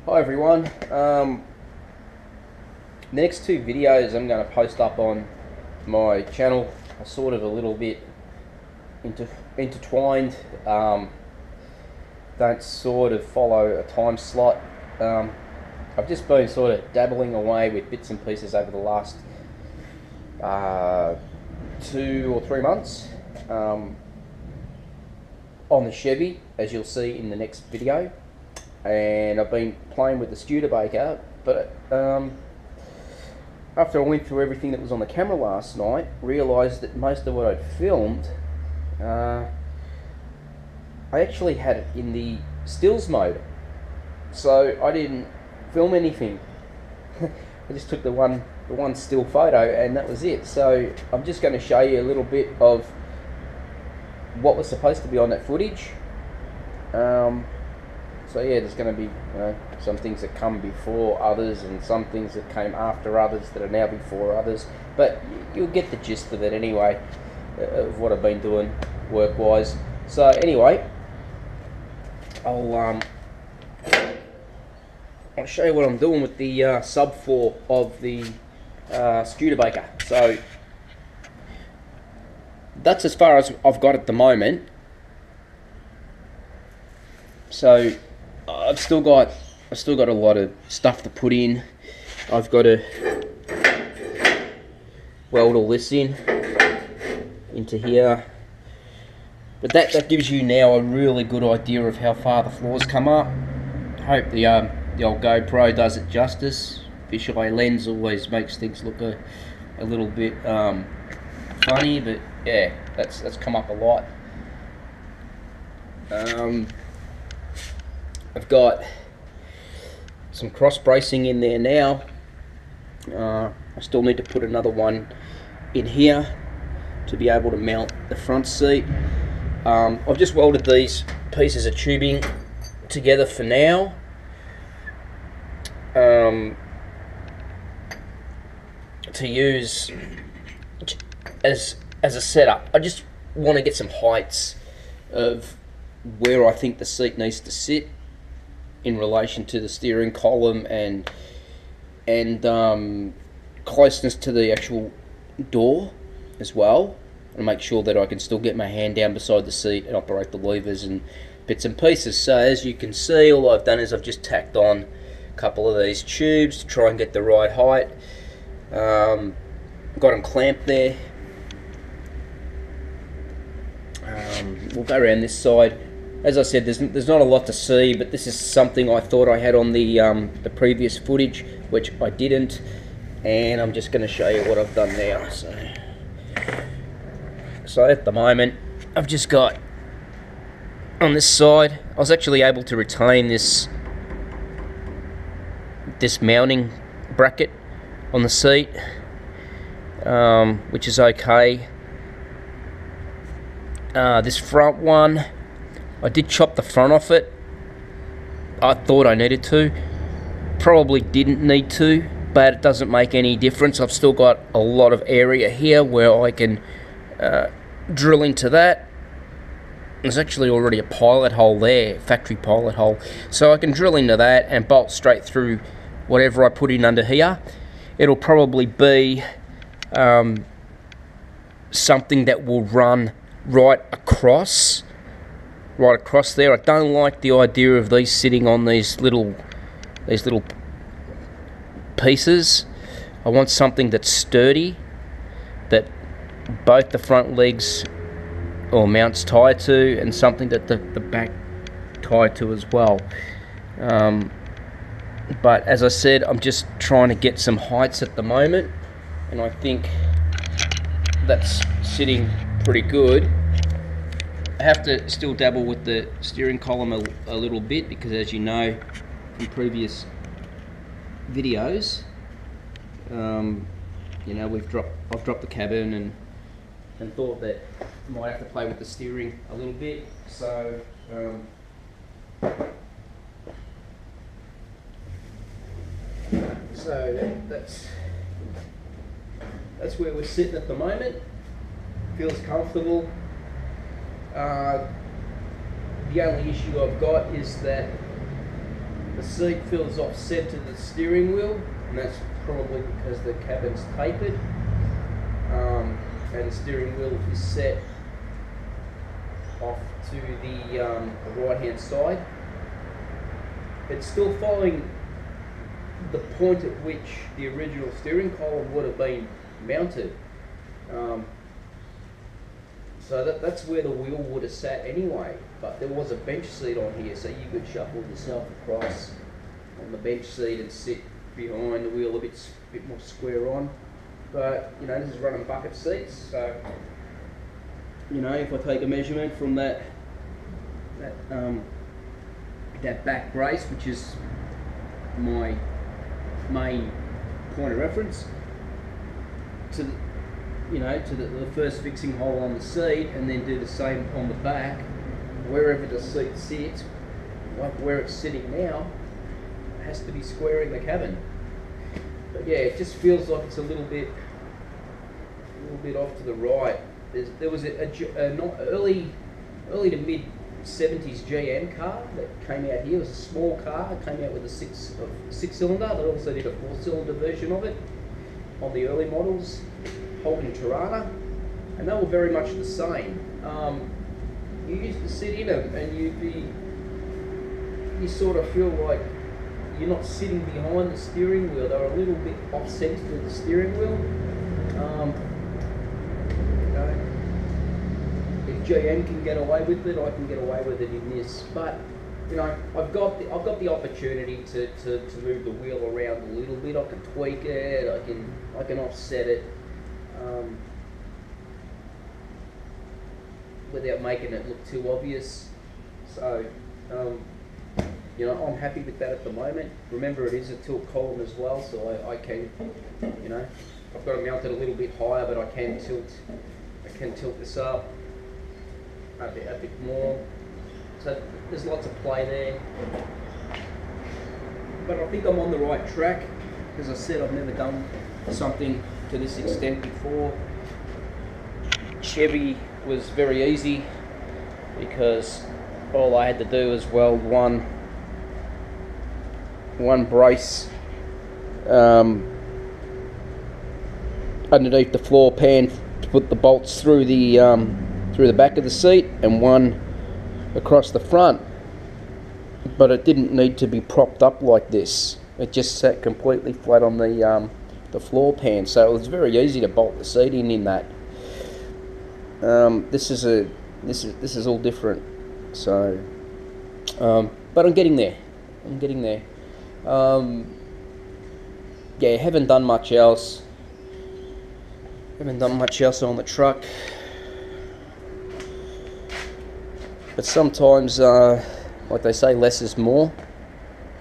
Hi everyone. Next two videos I'm going to post up on my channel are sort of a little bit intertwined. Don't sort of follow a time slot. I've just been sort of dabbling away with bits and pieces over the last 2 or 3 months on the Chevy, as you'll see in the next video. And I've been playing with the Studebaker, but after I went through everything that was on the camera last night, realised that most of what I'd filmed, I actually had it in the stills mode, so I didn't film anything. I just took the one still photo, and that was it. So I'm just going to show you a little bit of what was supposed to be on that footage. So yeah, there's going to be some things that come before others and some things that came after others that are now before others. But you'll get the gist of it anyway, of what I've been doing work-wise. So anyway, I'll show you what I'm doing with the sub 4 of the Studebaker. So that's as far as I've got at the moment. So I've still got a lot of stuff to put in. I've got to weld all this into here, but that gives you now a really good idea of how far the floors come up. I hope the old GoPro does it justice. Fisheye lens always makes things look a little bit funny, but yeah, that's come up a lot. I've got some cross bracing in there now. I still need to put another one in here to be able to mount the front seat. I've just welded these pieces of tubing together for now. To use as a setup. I just want to get some heights of where I think the seat needs to sit in relation to the steering column and closeness to the actual door as well, and make sure that I can still get my hand down beside the seat and operate the levers and bits and pieces. So as you can see, all I've done is I've just tacked on a couple of these tubes to try and get the right height. Got them clamped there. We'll go around this side. As I said, there's not a lot to see, but this is something I thought I had on the previous footage, which I didn't, and I'm just going to show you what I've done now. So at the moment, I've just got on this side. I was actually able to retain this mounting bracket on the seat, which is okay. This front one, I did chop the front off it. I thought I needed to. Probably didn't need to, but it doesn't make any difference. I've still got a lot of area here where I can drill into that. There's actually already a pilot hole there, factory pilot hole. So I can drill into that and bolt straight through whatever I put in under here. It'll probably be something that will run right across there. I don't like the idea of these sitting on these little pieces. I want something that's sturdy, that both the front legs or mounts tie to, and something that the back tie to as well. But as I said, I'm just trying to get some heights at the moment, and I think that's sitting pretty good. I have to still dabble with the steering column a little bit, because as you know from previous videos, I've dropped the cabin and thought that I might have to play with the steering a little bit. So that's where we're sitting at the moment. Feels comfortable. The only issue I've got is that The seat feels offset to the steering wheel, and that's probably because the cabin's tapered, and the steering wheel is set off to the right hand side. It's still following the point at which the original steering column would have been mounted. So that's where the wheel would have sat anyway, but there was a bench seat on here, so you could shuffle yourself across on the bench seat and sit behind the wheel a bit more square on. But you know, this is running bucket seats, so you know, if I take a measurement from that back brace, which is my main point of reference, to the, you know, to the first fixing hole on the seat, and then do the same on the back, wherever the seat sits, like where it's sitting now, has to be squaring the cabin. But yeah, it just feels like it's a little bit off to the right. There was a not early to mid 70s GM car that came out here. It was a small car. It came out with a six cylinder. They also did a 4-cylinder version of it on the early models, Holden Tirana, and they were very much the same. You used to sit in them, and you sort of feel like you're not sitting behind the steering wheel. They were a little bit off-centered with the steering wheel. You know, if GM can get away with it, I can get away with it in this. But you know, I've got the opportunity to move the wheel around a little bit. I can tweak it. I can offset it without making it look too obvious. So you know, I'm happy with that at the moment. Remember, it is a tilt column as well, so I can, you know, I've got it mounted a little bit higher, but I can tilt this up a bit more. So there's lots of play there. But I think I'm on the right track. As I said, I've never done something to this extent before. Chevy was very easy because all I had to do was weld one brace underneath the floor pan to put the bolts through the back of the seat, and one across the front. But it didn't need to be propped up like this. It just sat completely flat on the floor pan, so it was very easy to bolt the seat in that. This is all different. So, but I'm getting there. Yeah, haven't done much else. On the truck. But sometimes, like they say, less is more.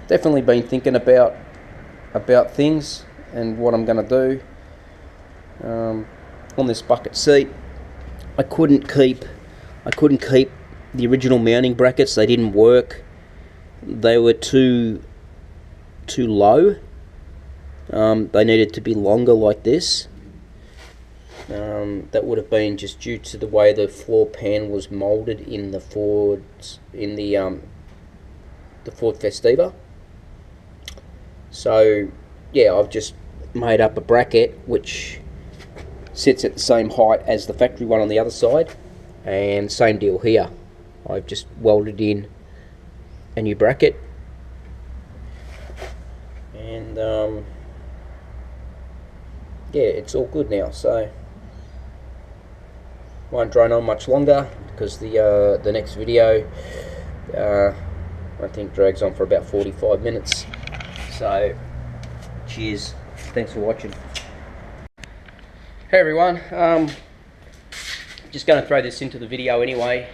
Definitely been thinking about things and what I'm going to do on this bucket seat. I couldn't keep the original mounting brackets. They didn't work. They were too low. They needed to be longer like this. That would have been just due to the way the floor pan was molded in the Ford Festiva. So yeah, I've just made up a bracket which sits at the same height as the factory one on the other side, and same deal here. I've just welded in a new bracket, and yeah, it's all good now. So won't drone on much longer because the next video I think drags on for about 45 minutes. So cheers, thanks for watching. Hey everyone, just going to throw this into the video anyway,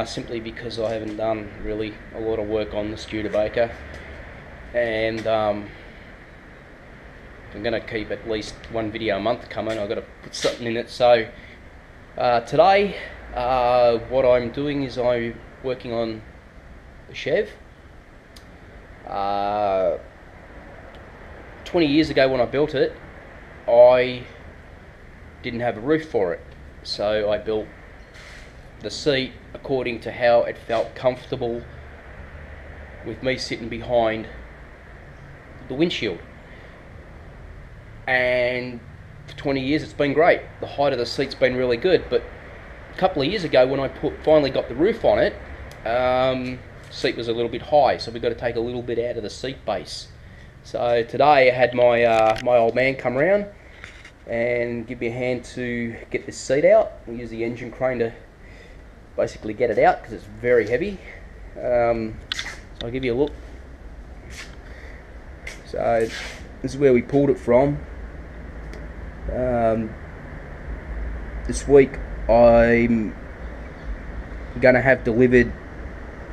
simply because I haven't done really a lot of work on the Studebaker, and I'm going to keep at least one video a month coming. I've got to put something in it. So today what I'm doing is I'm working on the Chev. 20 years ago when I built it, I didn't have a roof for it, so I built the seat according to how it felt comfortable with me sitting behind the windshield. And for 20 years it's been great. The height of the seat's been really good, but a couple of years ago when I finally got the roof on it, seat was a little bit high, so we've got to take a little bit out of the seat base. So today I had my my old man come around and give me a hand to get this seat out. We use the engine crane to basically get it out because it's very heavy. So I'll give you a look. So this is where we pulled it from. This week I'm going to have delivered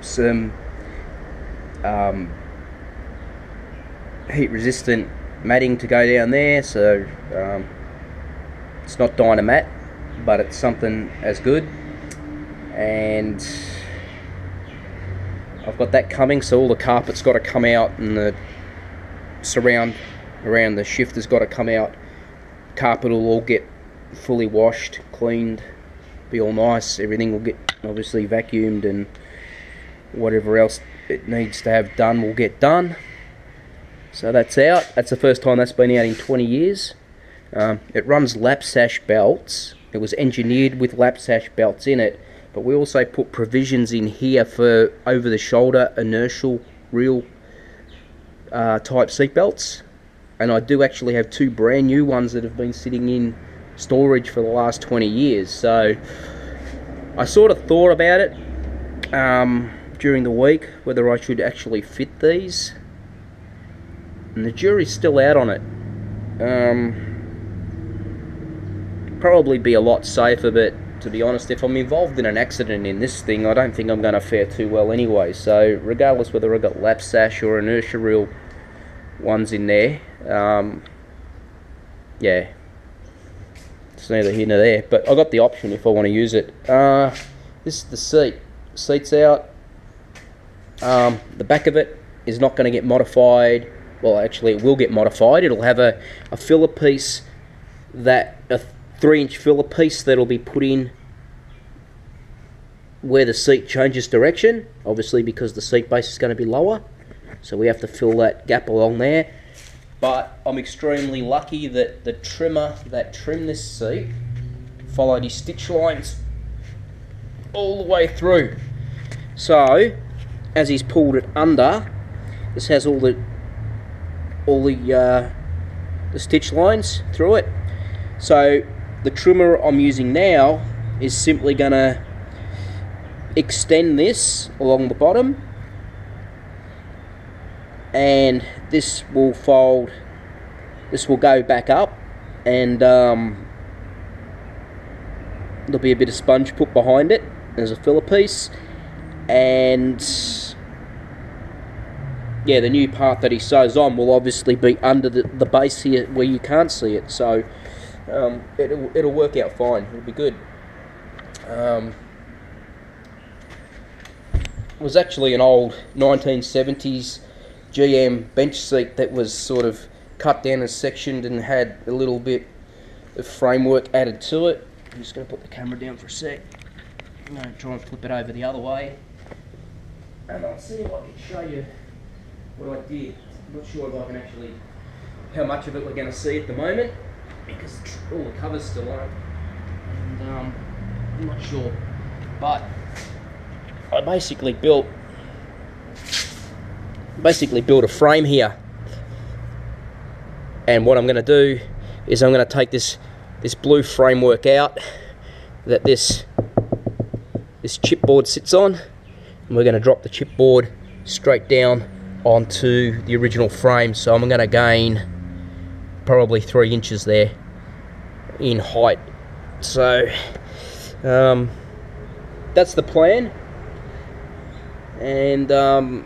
some heat resistant matting to go down there, so it's not Dynamat, but it's something as good, and I've got that coming. So all the carpet's got to come out, and the surround around the shifter's got to come out. Carpet will all get fully washed, cleaned, be all nice. Everything will get obviously vacuumed, and whatever else it needs to have done will get done. So that's out. That's the first time that's been out in 20 years. It runs lap sash belts. It was engineered with lap sash belts in it, but we also put provisions in here for over the shoulder inertial reel type seat belts. And I do actually have two brand new ones that have been sitting in storage for the last 20 years. So I sort of thought about it during the week whether I should actually fit these, and the jury's still out on it. Probably be a lot safer, but to be honest, if I'm involved in an accident in this thing, I don't think I'm going to fare too well anyway. So regardless whether I got lap sash or inertia reel ones in there, yeah, it's neither here nor there, but I got the option if I want to use it. This is the seat. Seat's out. The back of it is not going to get modified. Well, actually it will get modified. It'll have a filler piece, a 3-inch filler piece that'll be put in where the seat changes direction, obviously because the seat base is going to be lower, so we have to fill that gap along there. But I'm extremely lucky that the trimmer that trimmed this seat followed his stitch lines all the way through. So as he's pulled it under, this has all the stitch lines through it. So the trimmer I'm using now is simply going to extend this along the bottom, and this will fold, this will go back up, and there'll be a bit of sponge put behind it as a filler piece. And yeah, the new part that he sews on will obviously be under the base here where you can't see it, so it'll work out fine. It'll be good. It was actually an old 1970s GM bench seat that was sort of cut down and sectioned and had a little bit of framework added to it. I'm just going to put the camera down for a sec. I'm going to try and flip it over the other way, and I'll see if I can show you what I did. I'm not sure if I can actually, how much of it we're going to see at the moment, because all the cover's still on, and I'm not sure. But I basically built a frame here, and what I'm going to do is I'm going to take this blue framework out that this chipboard sits on, and we're going to drop the chipboard straight down onto the original frame. So I'm going to gain probably 3 inches there in height. So that's the plan, and I'll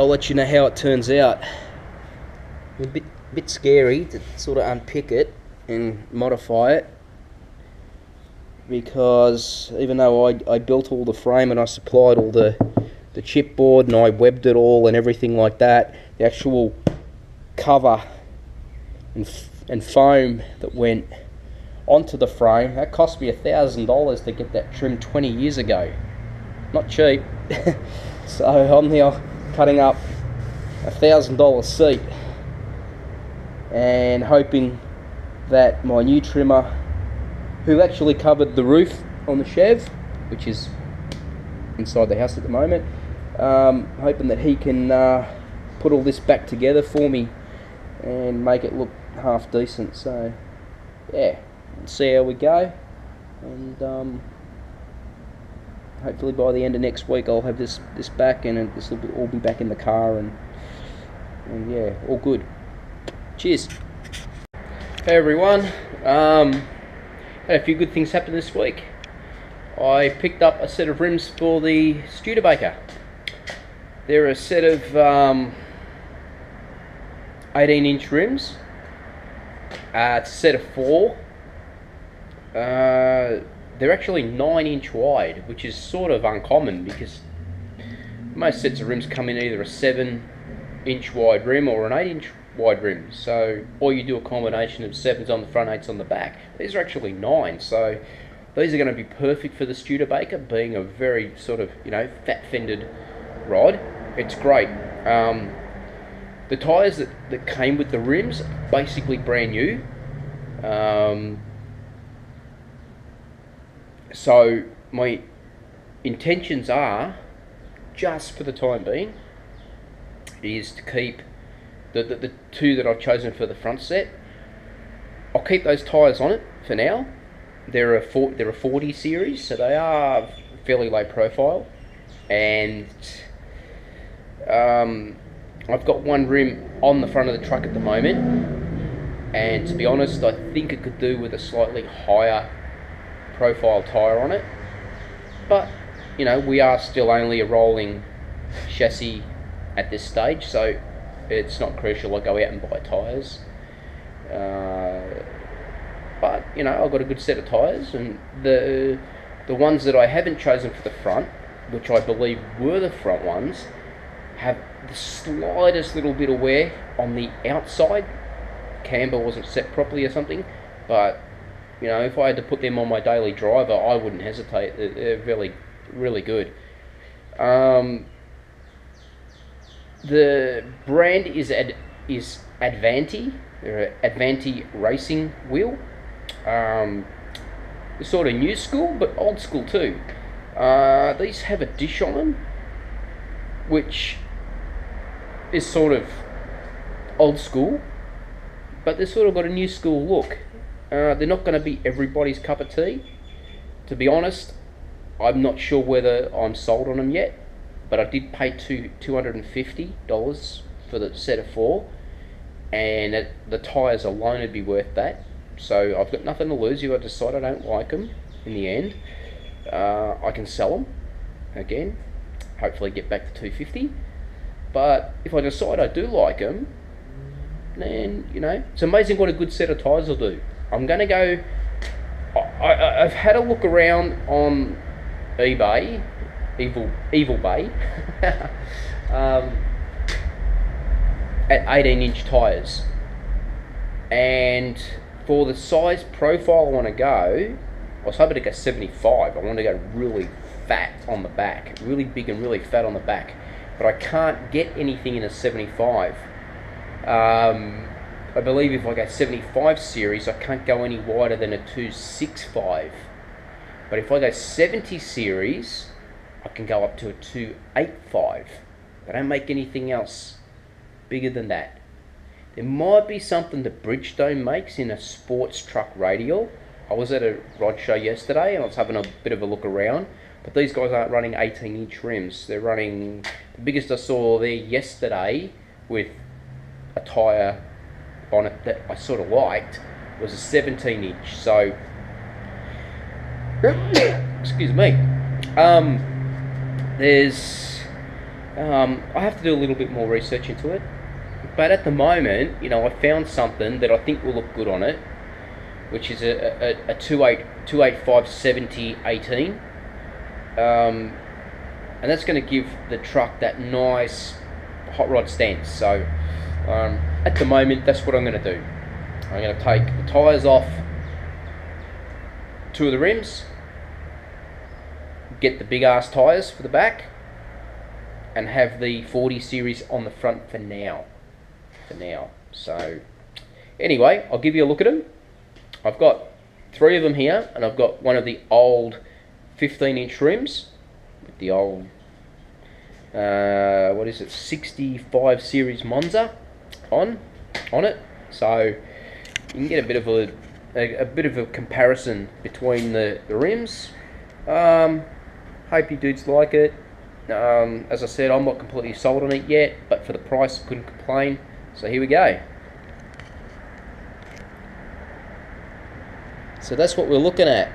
let you know how it turns out. A bit scary to sort of unpick it and modify it, because even though I built all the frame and I supplied all the chipboard and I webbed it all and everything like that, the actual cover and foam that went onto the frame, that cost me $1,000 to get that trimmed 20 years ago. Not cheap. So I'm now cutting up $1,000 seat and hoping that my new trimmer, who actually covered the roof on the Chev, which is inside the house at the moment, hoping that he can put all this back together for me and make it look half decent. So yeah, we'll see how we go, and hopefully by the end of next week I'll have this back, and this will all be back in the car, and yeah, all good. Cheers. Hey everyone, had a few good things happen this week. I picked up a set of rims for the Studebaker. They're a set of 18-inch rims. It's a set of 4. They're actually 9-inch wide, which is sort of uncommon because most sets of rims come in either a 7-inch wide rim or an 8-inch wide rim. So, or you do a combination of 7s on the front, 8s on the back. These are actually 9, so these are going to be perfect for the Studebaker, being a very sort of, you know, fat-fended rod. It's great. The tyres that came with the rims, basically brand new. So my intentions are, just for the time being, is to keep the 2 that I've chosen for the front set. I'll keep those tyres on it for now. They're a 40 series, so they are fairly low profile, and I've got one rim on the front of the truck at the moment, and to be honest, I think it could do with a slightly higher profile tyre on it. But you know, we are still only a rolling chassis at this stage, so it's not crucial I go out and buy tyres. But you know, I've got a good set of tyres, and the ones that I haven't chosen for the front, which I believe were the front ones, have the slightest little bit of wear on the outside. Camber wasn't set properly or something, but you know, if I had to put them on my daily driver, I wouldn't hesitate. They're really, really good. The brand is Advanti. They're an Advanti racing wheel. They're sort of new school, but old school too. These have a dish on them, which is sort of old school, but they've sort of got a new school look. They're not going to be everybody's cup of tea. To be honest, I'm not sure whether I'm sold on them yet, but I did pay $250 for the set of 4, and the tyres alone would be worth that. So I've got nothing to lose. If I decide I don't like them in the end, I can sell them again, hopefully get back to $250. But if I decide I do like them, then you know, it's amazing what a good set of tyres will do. I'm going to go, I've had a look around on eBay, Evil Bay, at 18-inch tyres, and for the size profile I want to go, I was hoping to go 75. I want to go really fat on the back, really big and really fat on the back, but I can't get anything in a 75. I believe if I go 75 series, I can't go any wider than a 265. But if I go 70 series, I can go up to a 285. They don't make anything else bigger than that. There might be something that Bridgestone makes in a sports truck radial. I was at a rod show yesterday and I was having a bit of a look around, but these guys aren't running 18-inch rims. They're running, the biggest I saw there yesterday with a tyre on it that I sort of liked was a 17-inch. So, excuse me. I have to do a little bit more research into it. But at the moment, you know, I found something that I think will look good on it, which is a 285/70 18. And that's going to give the truck that nice hot rod stance. So at the moment, that's what I'm going to do. I'm going to take the tyres off 2 of the rims, get the big ass tyres for the back, and have the 40 series on the front for now. So anyway, I'll give you a look at them. I've got 3 of them here, and I've got one of the old 15-inch rims with the old what is it, 65 series Monza on it, so you can get a bit of a comparison between the rims. Hope you dudes like it. As I said, I'm not completely sold on it yet, but for the price, I couldn't complain. So here we go. So that's what we're looking at.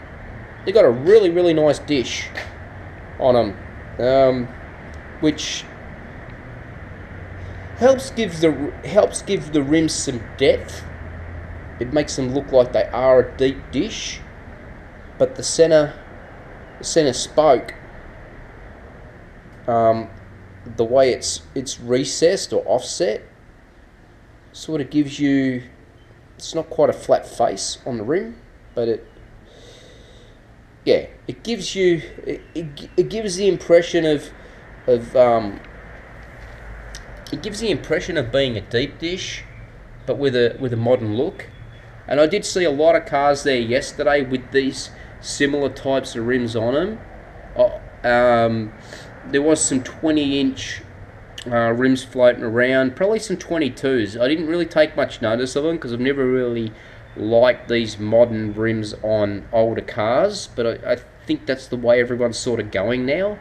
They got a really nice dish on them, which helps give the rims some depth. It makes them look like they are a deep dish, but the center spoke, the way it's recessed or offset, sort of gives you, it's not quite a flat face on the rim, but it gives you, it gives the impression of being a deep dish, but with a modern look. And I did see a lot of cars there yesterday with these similar types of rims on them. There was some 20-inch rims floating around, probably some 22s. I didn't really take much notice of them because I've never really liked these modern rims on older cars, but I think that's the way everyone's sort of going now.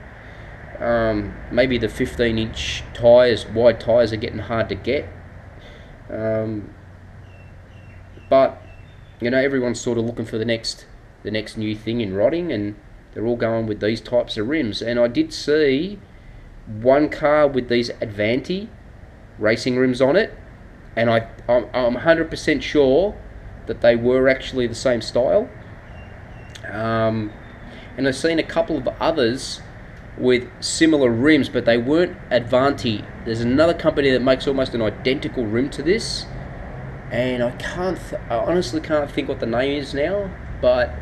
Maybe the 15-inch tyres, wide tyres, are getting hard to get. But you know, everyone's sort of looking for the next new thing in rodding, and they're all going with these types of rims. And I did see one car with these Avanti racing rims on it, and I'm 100% sure that they were actually the same style. And I've seen a couple of others with similar rims, but they weren't Avanti. There's another company that makes almost an identical rim to this, and I honestly can't think what the name is now, but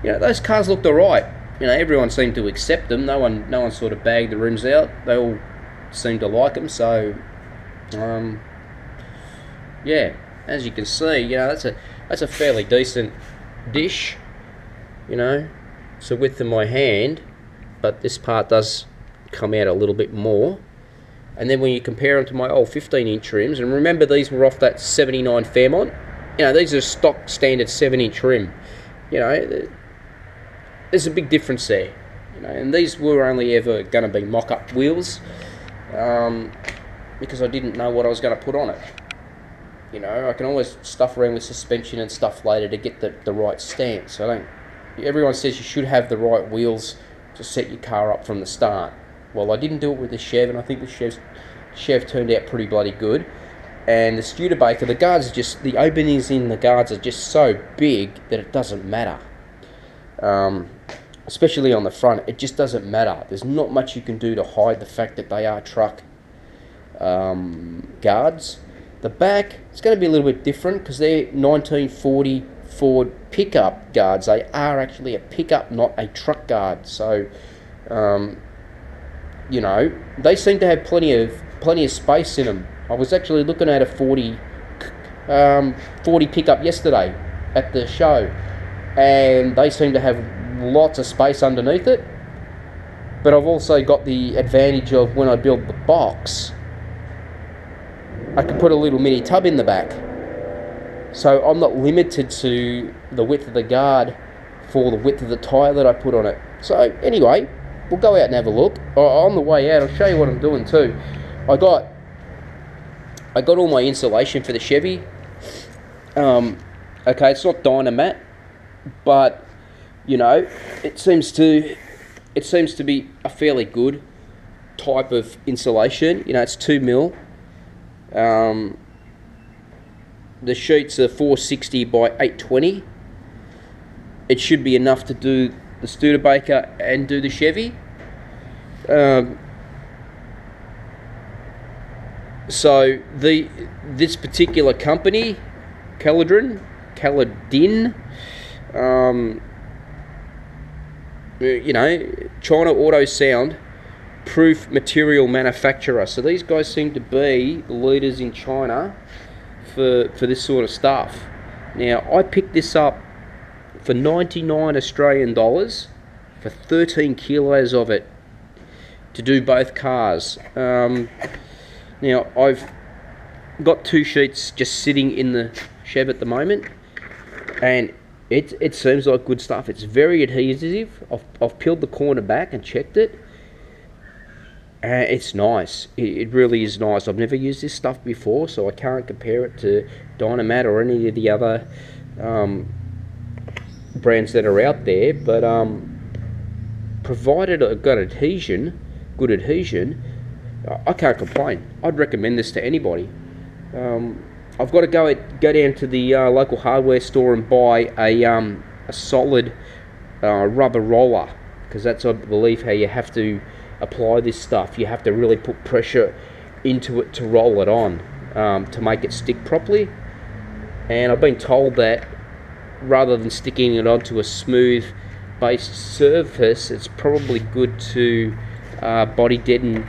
you know, those cars looked alright. You know, everyone seemed to accept them. No one sort of bagged the rims out. They all seemed to like them. So yeah, as you can see, you know, that's a fairly decent dish. You know, it's the width of my hand, but this part does come out a little bit more. And then when you compare them to my old 15-inch rims, and remember these were off that 79 Fairmont, you know, these are stock standard 7-inch rim. You know, there's a big difference there. You know, and these were only ever going to be mock-up wheels, because I didn't know what I was going to put on it. You know, I can always stuff around with suspension and stuff later to get the right stance. Everyone says you should have the right wheels to set your car up from the start. Well, I didn't do it with the Chev, and I think the Chev turned out pretty bloody good. And the Studebaker, the guards the openings in the guards are just so big that it doesn't matter. Especially on the front, it just doesn't matter. There's not much you can do to hide the fact that they are truck guards. The back, it's going to be a little bit different because they're 1940 Ford pickup guards. They are actually a pickup, not a truck guard. So, you know, they seem to have plenty of space in them. I was actually looking at a 40 pickup yesterday at the show, and they seem to have lots of space underneath it. But I've also got the advantage of when I build the box, I can put a little mini tub in the back. So I'm not limited to the width of the guard for the width of the tyre that I put on it. So anyway, we'll go out and have a look. On the way out, I'll show you what I'm doing too. I got all my insulation for the Chevy. Okay, it's not Dynamat, but you know, it seems to be a fairly good type of insulation. You know, it's 2mm. The sheets are 460 by 820. It should be enough to do the Studebaker and do the Chevy. So this particular company, Caladin, you know, China Auto Sound, proof material manufacturer. So these guys seem to be the leaders in China for this sort of stuff. Now, I picked this up for 99 Australian dollars for 13 kilos of it to do both cars. Now, I've got 2 sheets just sitting in the Chev at the moment, and it seems like good stuff. It's very adhesive. I've peeled the corner back and checked it. It's nice. It really is nice. I've never used this stuff before, so I can't compare it to Dynamat or any of the other brands that are out there. But provided I've got good adhesion, I can't complain. I'd recommend this to anybody. I've got to go down to the local hardware store and buy a solid rubber roller, because that's, I believe, how you have to apply this stuff. You have to really put pressure into it to roll it on, to make it stick properly. And I've been told that rather than sticking it onto a smooth based surface, it's probably good to body deaden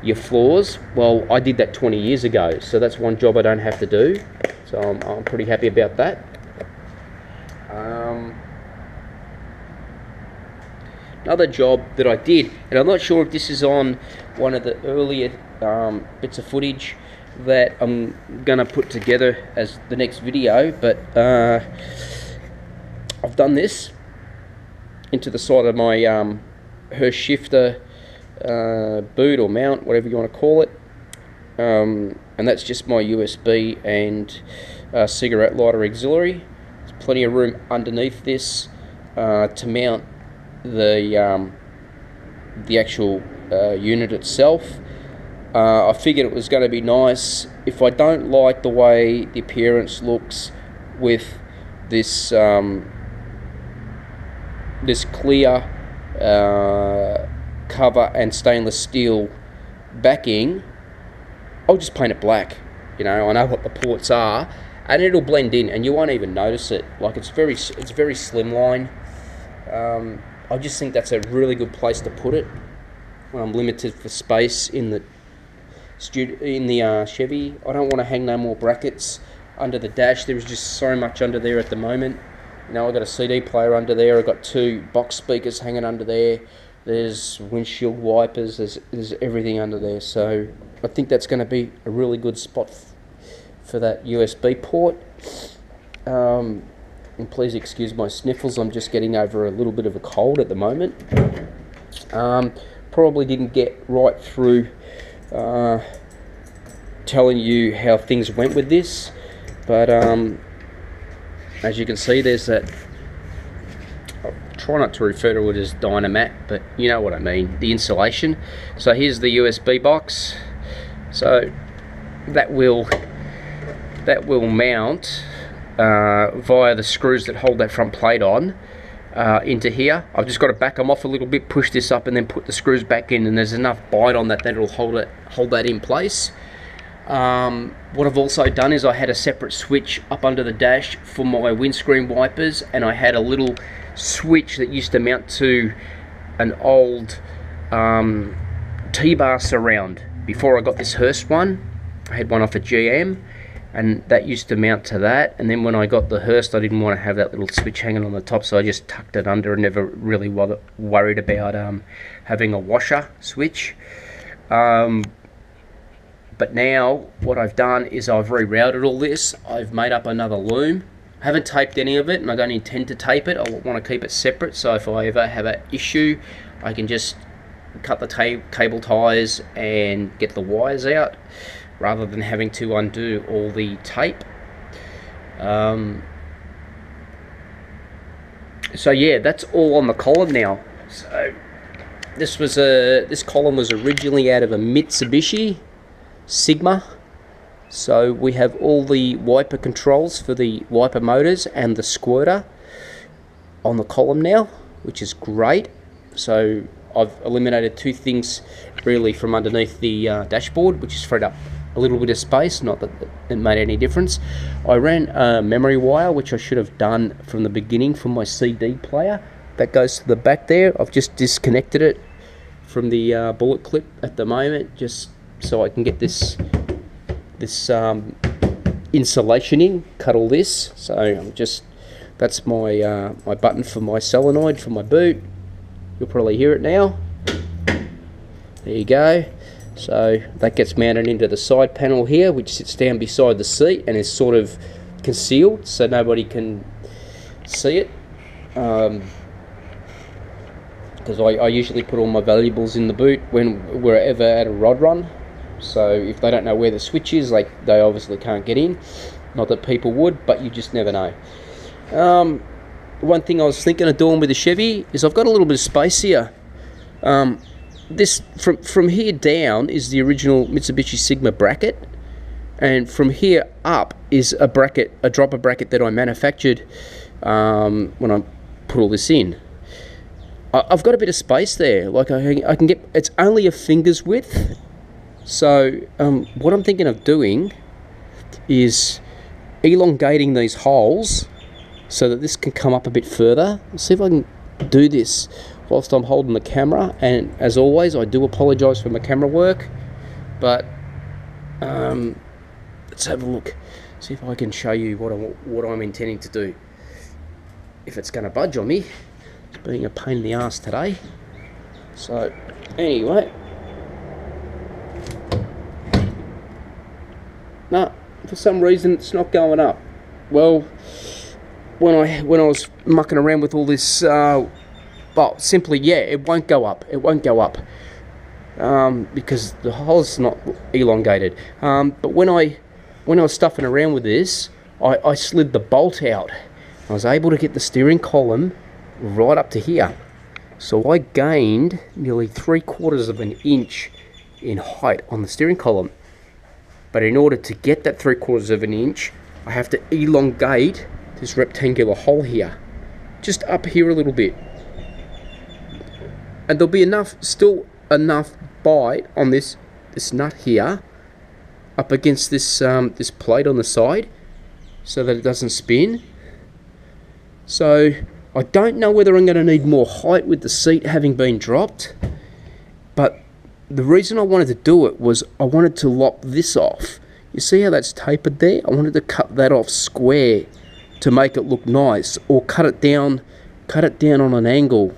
your floors. Well, I did that 20 years ago, so that's one job I don't have to do, so I'm pretty happy about that. Another job that I did, and I'm not sure if this is on one of the earlier bits of footage that I'm gonna put together as the next video, but I've done this into the side of my Hurst shifter boot or mount, whatever you want to call it, and that's just my USB and cigarette lighter auxiliary. There's plenty of room underneath this to mount the actual unit itself. I figured it was going to be nice. If I don't like the way the appearance looks with this this clear cover and stainless steel backing, I'll just paint it black. You know, I know what the ports are, and it'll blend in, and you won't even notice it. Like, it's very slimline. I just think that's a really good place to put it when I'm limited for space in the Chevy. I don't want to hang no more brackets under the dash. There's just so much under there at the moment. You know, I've got a CD player under there. I've got 2 box speakers hanging under there. There's windshield wipers. There's everything under there. So I think that's going to be a really good spot for that USB port. And please excuse my sniffles. I'm just getting over a little bit of a cold at the moment. Probably didn't get right through telling you how things went with this, but as you can see, there's that. I'll try not to refer to it as Dynamat, but you know what I mean, the insulation. So here's the USB box. So that will mount via the screws that hold that front plate on into here. I've just got to back them off a little bit, push this up, and then put the screws back in, and there's enough bite on that it'll hold that in place. What I've also done is I had a separate switch up under the dash for my windscreen wipers, and I had a little switch that used to mount to an old T-bar surround. Before I got this Hurst one, I had one off a GM, and that used to mount to that. And then when I got the Hurst, I didn't want to have that little switch hanging on the top, so I just tucked it under and never really worried about having a washer switch. But now what I've done is I've rerouted all this. I've made up another loom. I haven't taped any of it, and I don't intend to tape it. I want to keep it separate, so if I ever have an issue, I can just cut the cable ties and get the wires out, rather than having to undo all the tape. So yeah, that's all on the column now. So this column was originally out of a Mitsubishi Sigma. So we have all the wiper controls for the wiper motors and the squirter on the column now, which is great. So I've eliminated 2 things really from underneath the dashboard, which has freed up a little bit of space. Not that it made any difference. I ran a memory wire, which I should have done from the beginning, from my CD player that goes to the back there. I've just disconnected it from the bullet clip at the moment, just so I can get this insulation in, cut all this. So I'm just, that's my my button for my solenoid for my boot. You'll probably hear it now. There you go. So that gets mounted into the side panel here, which sits down beside the seat and is sort of concealed so nobody can see it. Because I usually put all my valuables in the boot when we're ever at a rod run. So if they don't know where the switch is, like, they obviously can't get in. Not that people would, but you just never know. One thing I was thinking of doing with the Chevy is I've got a little bit of space here. This from here down is the original Mitsubishi Sigma bracket, and from here up is a bracket, a dropper bracket that I manufactured when I put all this in. I've got a bit of space there, like I can get, it's only a finger's width. So what I'm thinking of doing is elongating these holes so that this can come up a bit further. Let's see if I can do this whilst I'm holding the camera, and as always I do apologise for my camera work, but let's have a look, see if I can show you what I'm intending to do. If it's going to budge on me, it's being a pain in the ass today. So anyway, no, for some reason it's not going up. Well, when I was mucking around with all this, well, simply, yeah, it won't go up. It won't go up because the hole's not elongated. But when I was stuffing around with this, I slid the bolt out. I was able to get the steering column right up to here. So I gained nearly 3/4 of an inch in height on the steering column. But in order to get that 3/4 of an inch, I have to elongate this rectangular hole here, just up here a little bit. And there'll be still enough bite on this nut here, up against this this plate on the side, so that it doesn't spin. So I don't know whether I'm going to need more height with the seat having been dropped, but the reason I wanted to do it was I wanted to lop this off. You see how that's tapered there? I wanted to cut that off square to make it look nice, or cut it down on an angle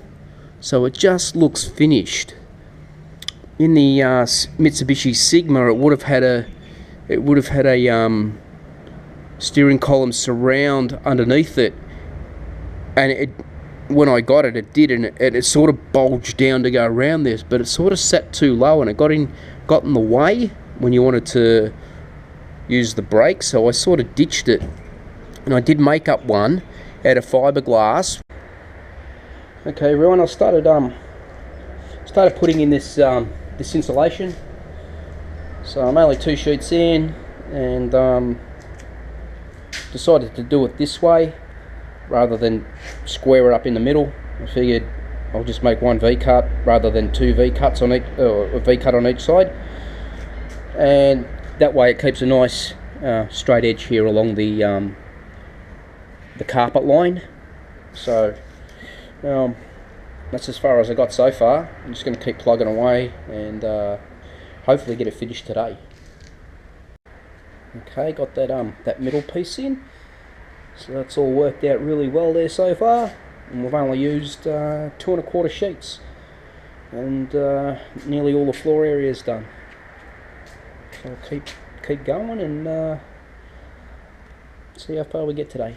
so it just looks finished. In the Mitsubishi Sigma, it would have had a steering column surround underneath it, and when I got it, it did, and it sort of bulged down to go around this, but it sort of sat too low and it got in the way when you wanted to use the brake. So I sort of ditched it, and I did make up one out of fiberglass. Okay, everyone, I started putting in this this insulation. So I'm only 2 sheets in, and decided to do it this way rather than square it up in the middle. I figured I'll just make one V-cut rather than 2 V-cuts on each, a V-cut on each side, and that way it keeps a nice straight edge here along the carpet line. So that's as far as I got so far. I'm just going to keep plugging away and hopefully get it finished today. Okay, got that middle piece in, so that's all worked out really well there so far, and we've only used 2 1/4 sheets, and nearly all the floor area is done. So I'll keep going and see how far we get today.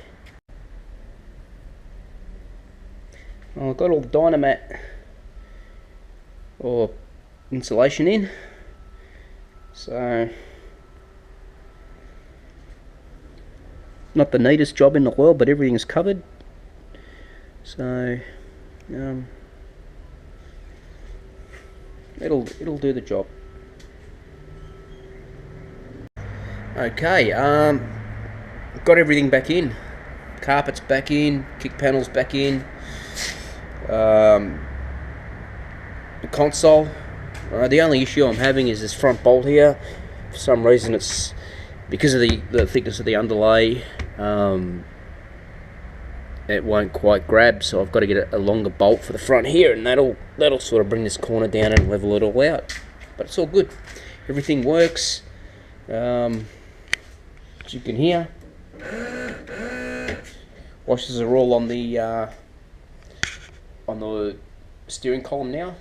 Well, I've got all the Dynamat or insulation in, so not the neatest job in the world, but everything's covered. So it'll do the job. Okay, got everything back in. Carpet's back in, kick panel's back in. The console, the only issue I'm having is this front bolt here. For some reason, it's because of the thickness of the underlay. it won't quite grab, so I've got to get a longer bolt for the front here, and that'll sort of bring this corner down and level it all out. But it's all good. Everything works. As you can hear, washers are all on the steering column now,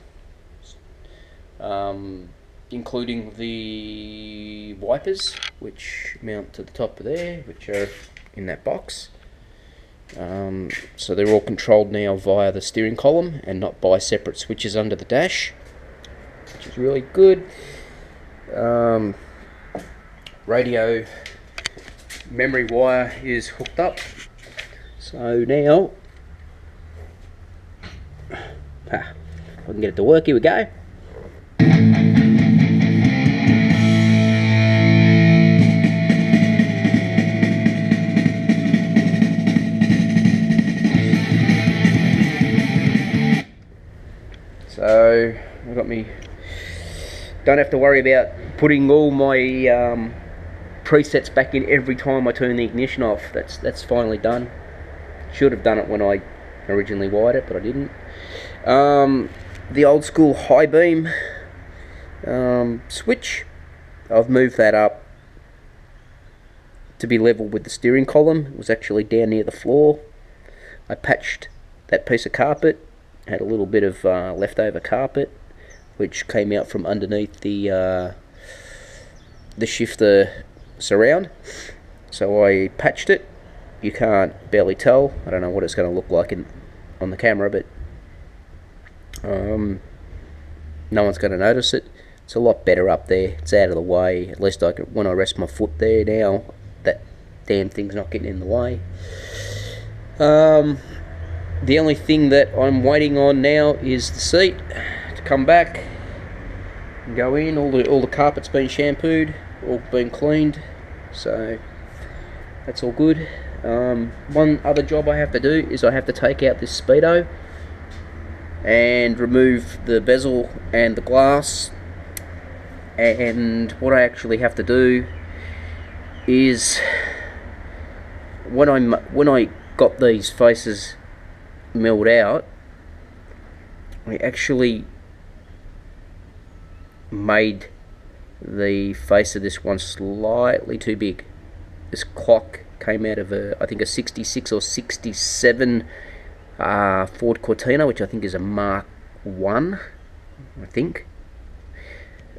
including the wipers, which mount to the top of there, which are in that box. So they're all controlled now via the steering column and not by separate switches under the dash, which is really good. Radio memory wire is hooked up, so now if I can get it to work, here we go. So I've got me, don't have to worry about putting all my presets back in every time I turn the ignition off. That's finally done. Should have done it when I originally wired it, but I didn't. The old school high beam switch, I've moved that up to be level with the steering column. It was actually down near the floor. I patched that piece of carpet, had a little bit of leftover carpet which came out from underneath the shifter surround, so I patched it. You can't barely tell. I don't know what it's going to look like on the camera, but no one's going to notice it. It's a lot better up there. It's out of the way. At least when I rest my foot there now, that damn thing's not getting in the way. The only thing that I'm waiting on now is the seat to come back and go in. All the carpet's been shampooed, all been cleaned, so that's all good. One other job I have to do is I have to take out this speedo and remove the bezel and the glass. And what I actually have to do is, when I got these faces milled out, I actually made the face of this one slightly too big. This clock came out of I think a 66 or 67 Ford Cortina, which I think is a Mark 1, I think.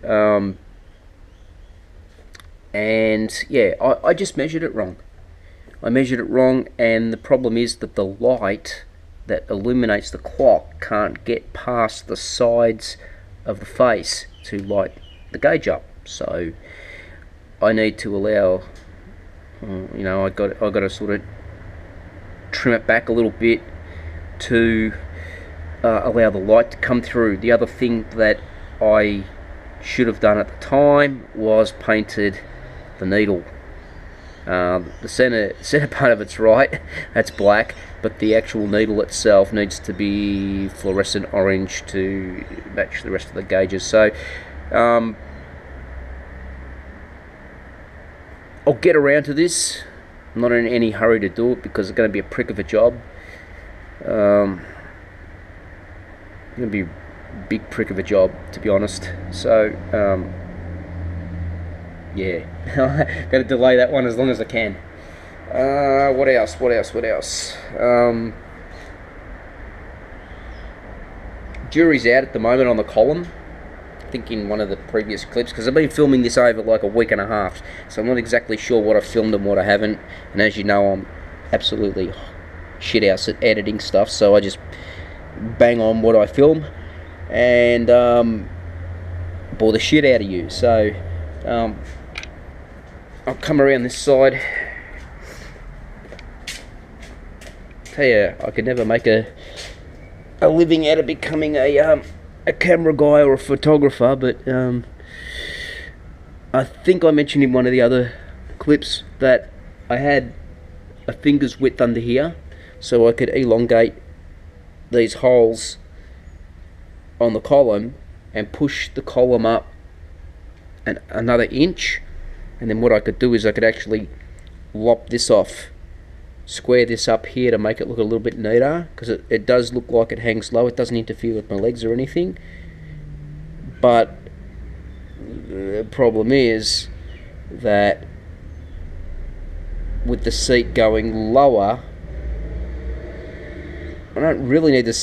And yeah, I just measured it wrong. I measured it wrong, and the problem is that the light that illuminates the clock can't get past the sides of the face to light the gauge up. So I need to allow, you know, I got to sort of trim it back a little bit to allow the light to come through. The other thing that I should have done at the time was painted the needle. The center part of it's right, that's black, but the actual needle itself needs to be fluorescent orange to match the rest of the gauges. So I'll get around to this. I'm not in any hurry to do it because it's going to be a prick of a job. Going to be a big prick of a job, to be honest. So yeah, got to delay that one as long as I can. What else? Jury's out at the moment on the column. I think in one of the previous clips, because I've been filming this over like a week and a half, so I'm not exactly sure what I've filmed and what I haven't. And as you know, I'm absolutely shit house at editing stuff, so I just bang on what I film and bore the shit out of you. So I'll come around this side. Tell you, I could never make a living out of becoming a camera guy or a photographer, but I think I mentioned in one of the other clips that I had a finger's width under here, so I could elongate these holes on the column and push the column up another inch, and then what I could do is I could actually lop this off square this up here to make it look a little bit neater, because it does look like it hangs low. It doesn't interfere with my legs or anything, but the problem is that with the seat going lower, I don't really need to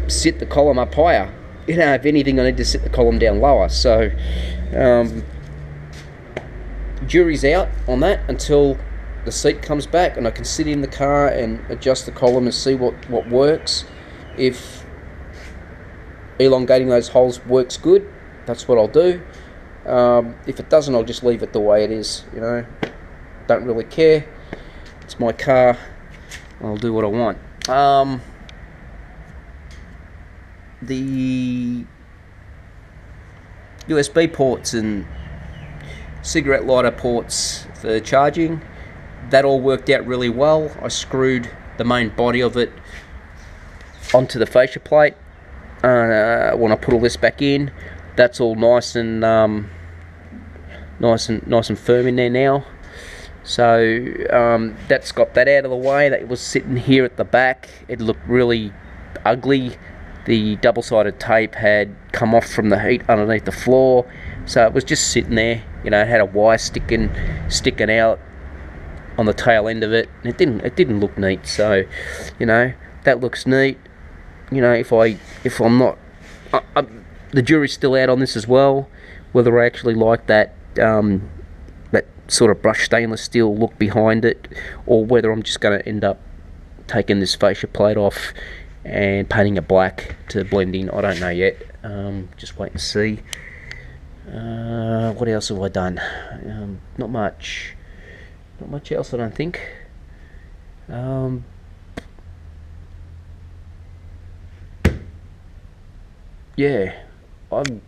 sit the column up higher. You know, if anything, I need to sit the column down lower. So jury's out on that until the seat comes back and I can sit in the car and adjust the column and see what works. If elongating those holes works good, that's what I'll do. If it doesn't, I'll just leave it the way it is. You know, don't really care. It's my car. I'll do what I want. The USB ports and cigarette lighter ports for charging, that all worked out really well. I screwed the main body of it onto the fascia plate. When I put all this back in, that's all nice and nice and firm in there now. So that's got that out of the way. That was sitting here at the back. It looked really ugly. The double-sided tape had come off from the heat underneath the floor, so it was just sitting there. You know, it had a wire sticking out on the tail end of it. It didn't look neat. So, you know, that looks neat. You know, if I'm not, the jury's still out on this as well, whether I actually like that that sort of brushed stainless steel look behind it, or whether I'm just going to end up taking this fascia plate off and painting it black to blend in. I don't know yet. Just wait and see. What else have I done? Not much else, I don't think. Yeah, I'm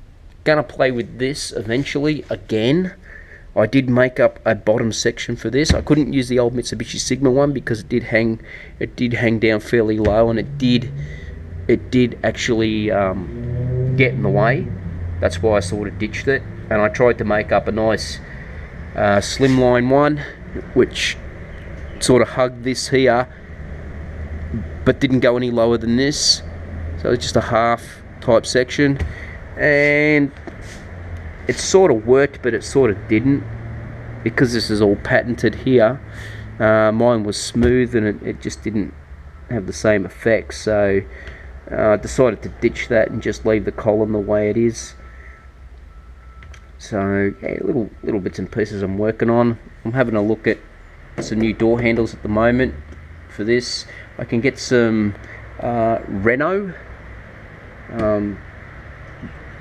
gonna play with this eventually again. I did make up a bottom section for this. I couldn't use the old Mitsubishi Sigma one because it did hang down fairly low, and it did actually get in the way. That's why I sort of ditched it, and I tried to make up a nice slimline one, which sort of hugged this here, but didn't go any lower than this. So it's just a half type section, and it sort of worked, but it sort of didn't, because this is all patented here. Mine was smooth, and it just didn't have the same effect. So I decided to ditch that and just leave the column the way it is. So yeah, little bits and pieces I'm working on. I'm having a look at some new door handles at the moment for this. I can get some Renault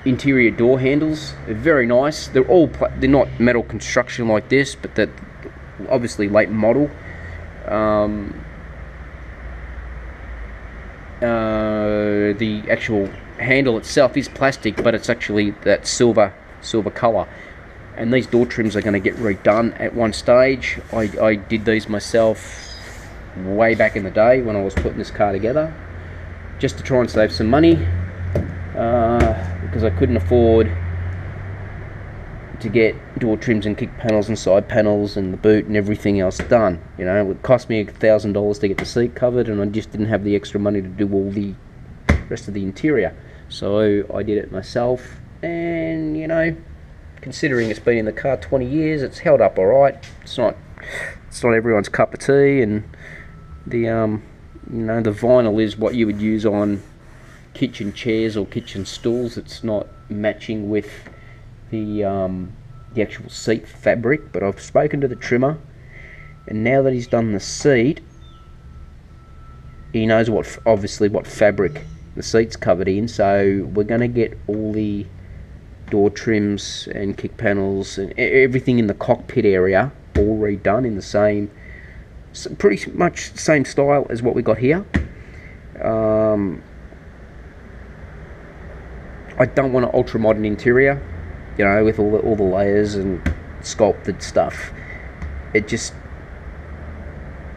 interior door handles. They're very nice. They're not metal construction like this, but that obviously late model. The actual handle itself is plastic, but it's actually that silver color. And these door trims are going to get redone at one stage. I did these myself way back in the day when I was putting this car together, just to try and save some money. Because I couldn't afford to get door trims and kick panels and side panels and the boot and everything else done. You know, it would cost me $1,000 to get the seat covered, and I just didn't have the extra money to do all the rest of the interior. So I did it myself, and you know, considering it's been in the car 20 years, it's held up alright. It's not everyone's cup of tea, and the you know, the vinyl is what you would use on kitchen chairs or kitchen stools. It's not matching with the actual seat fabric. But I've spoken to the trimmer, and now that he's done the seat, he knows obviously what fabric the seat's covered in. So we're going to get all the door trims and kick panels and everything in the cockpit area all redone in the same, pretty much same style as what we got here. I don't want an ultra modern interior, you know, with all the layers and sculpted stuff. It just,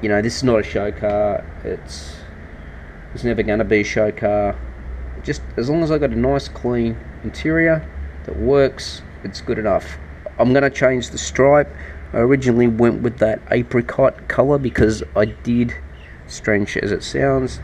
you know, this is not a show car. It's never going to be a show car. Just as long as I got a nice clean interior that works, it's good enough. I'm going to change the stripe. I originally went with that apricot colour because I did, strange as it sounds,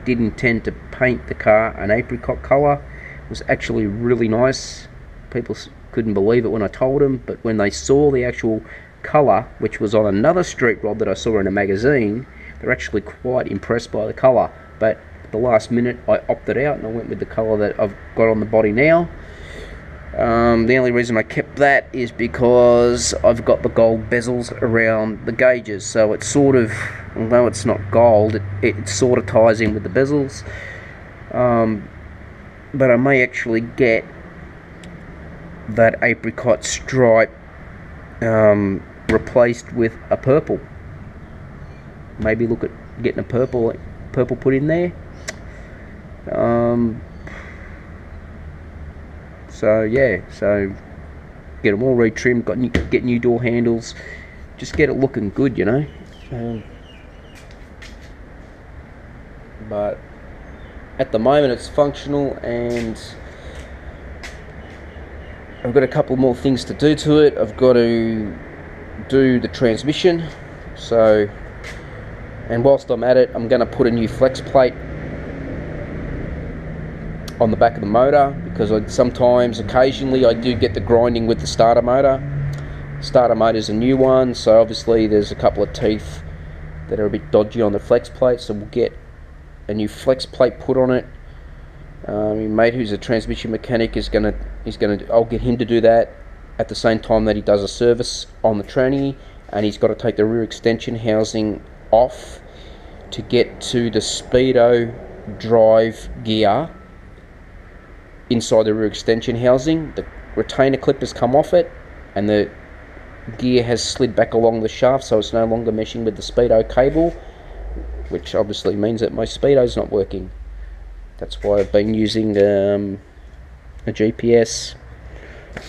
did intend to paint the car an apricot colour. It was actually really nice. People couldn't believe it when I told them, but when they saw the actual colour, which was on another street rod that I saw in a magazine, they're actually quite impressed by the colour. But at the last minute I opted out and I went with the colour that I've got on the body now. The only reason I kept that is because I've got the gold bezels around the gauges, so it's sort of, although it's not gold, it sort of ties in with the bezels. But I may actually get that apricot stripe replaced with a purple. Maybe look at getting a purple put in there. So yeah, so get them all retrimmed, get new door handles, just get it looking good, you know. But at the moment it's functional, and I've got a couple more things to do to it. I've got to do the transmission, so, and whilst I'm at it, I'm going to put a new flex plate on the back of the motor, because occasionally I do get the grinding with the starter motor. Starter motor's a new one, so obviously there's a couple of teeth that are a bit dodgy on the flex plate, so we'll get a new flex plate put on it. My mate, who's a transmission mechanic, I'll get him to do that at the same time that he does a service on the tranny, and he's got to take the rear extension housing off to get to the speedo drive gear inside the rear extension housing. The retainer clip has come off it, and the gear has slid back along the shaft, so it's no longer meshing with the speedo cable, which obviously means that my speedo's not working. That's why I've been using a GPS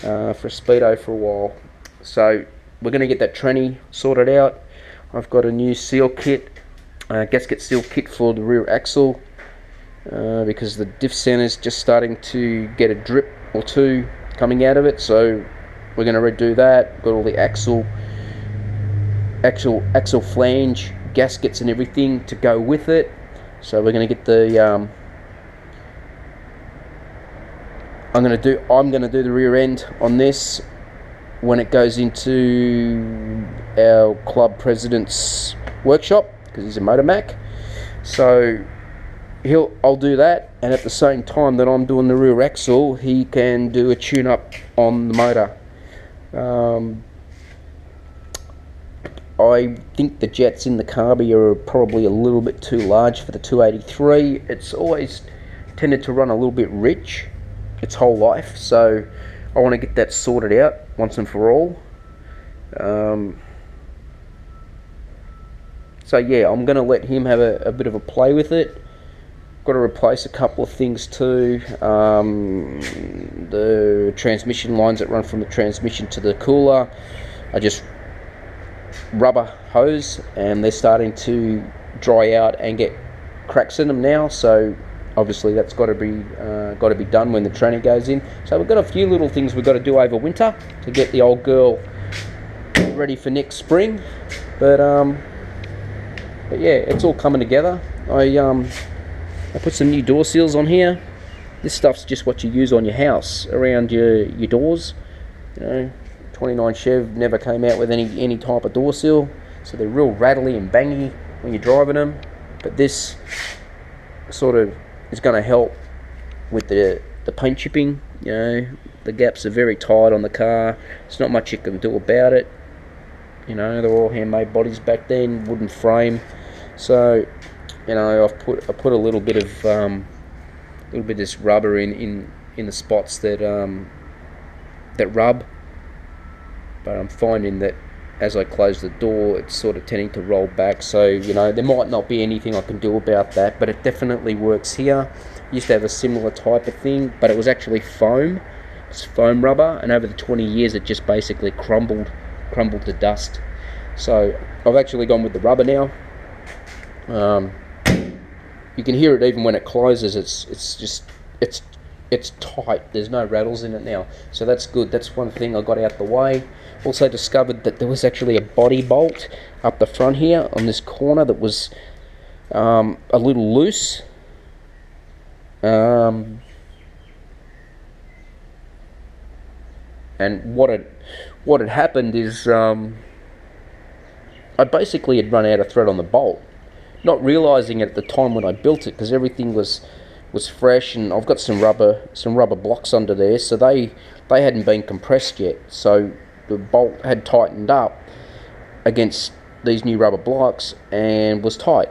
for a speedo for a while. So we're going to get that tranny sorted out. I've got a new seal kit, gasket seal kit for the rear axle, because the diff center's just starting to get a drip or two coming out of it, so we're going to redo that. Got all the axle flange gaskets and everything to go with it, so we're going to get the I'm going to do the rear end on this when it goes into our club president's workshop, because he's a motor Mac. So I'll do that, and at the same time that I'm doing the rear axle, he can do a tune-up on the motor. I think the jets in the carby are probably a little bit too large for the 283. It's always tended to run a little bit rich its whole life, so I want to get that sorted out once and for all. So yeah, I'm going to let him have a bit of a play with it. Got to replace a couple of things too. The transmission lines that run from the transmission to the cooler are just rubber hose, and they're starting to dry out and get cracks in them now, so obviously that's got to be done when the tranny goes in. So we've got a few little things we've got to do over winter to get the old girl ready for next spring, but yeah, it's all coming together. I put some new door seals on here. This stuff's just what you use on your house around your doors, you know. 29 Chev never came out with any type of door seal, so they're real rattly and bangy when you're driving them, but this sort of is going to help with the paint chipping. You know, the gaps are very tight on the car. There's not much you can do about it. You know, they're all handmade bodies back then, wooden frame. So, you know, I put a little bit of this rubber in the spots that rub. But I'm finding that as I close the door, it's sort of tending to roll back. So, you know, there might not be anything I can do about that, but it definitely works here. I used to have a similar type of thing, but it was actually foam. It's foam rubber, and over the 20 years it just basically crumbled to dust. So I've actually gone with the rubber now. You can hear it even when it closes. It's it's tight. There's no rattles in it now, so that's good. That's one thing I got out the way. Also discovered that there was actually a body bolt up the front here on this corner that was a little loose. And what had happened is I basically had run out of thread on the bolt, not realizing it at the time when I built it, because everything was fresh, and I've got some rubber blocks under there, so they hadn't been compressed yet, so the bolt had tightened up against these new rubber blocks and was tight.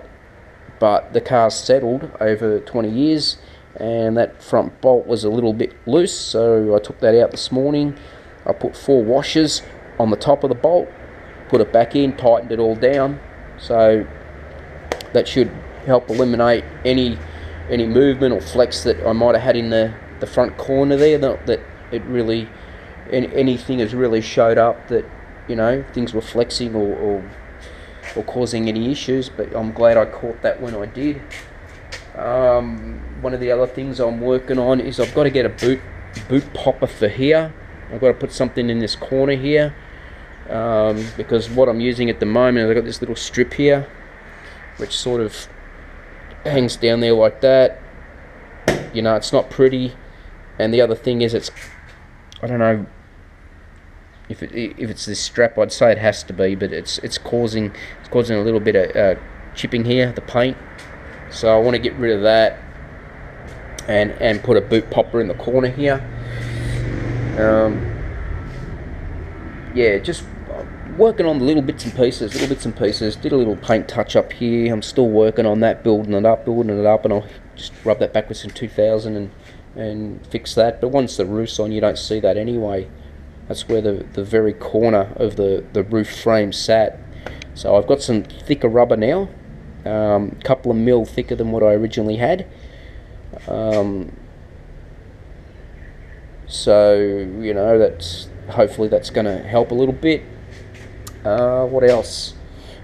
But the car's settled over 20 years, and that front bolt was a little bit loose, so I took that out this morning. I put 4 washers on the top of the bolt, put it back in, tightened it all down, so that should help eliminate any movement or flex that I might have had in the front corner there. Not that it really anything has really showed up that, you know, things were flexing or causing any issues, but I'm glad I caught that when I did. One of the other things I'm working on is I've got to get a boot popper for here. I've got to put something in this corner here, because what I'm using at the moment, I've got this little strip here which sort of hangs down there like that. You know, it's not pretty. And the other thing is, I don't know if it's this strap. I'd say it has to be, but it's causing a little bit of chipping here, the paint. So I want to get rid of that and put a boot popper in the corner here. Yeah, just working on the little bits and pieces. Did a little paint touch up here. I'm still working on that, building it up, and I'll just rub that back with some 2000 and fix that. But once the roof's on, you don't see that anyway. That's where the very corner of the roof frame sat. So I've got some thicker rubber now, a couple of mil thicker than what I originally had. So, you know, hopefully that's going to help a little bit. What else?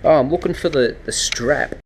Oh, I'm looking for the strap.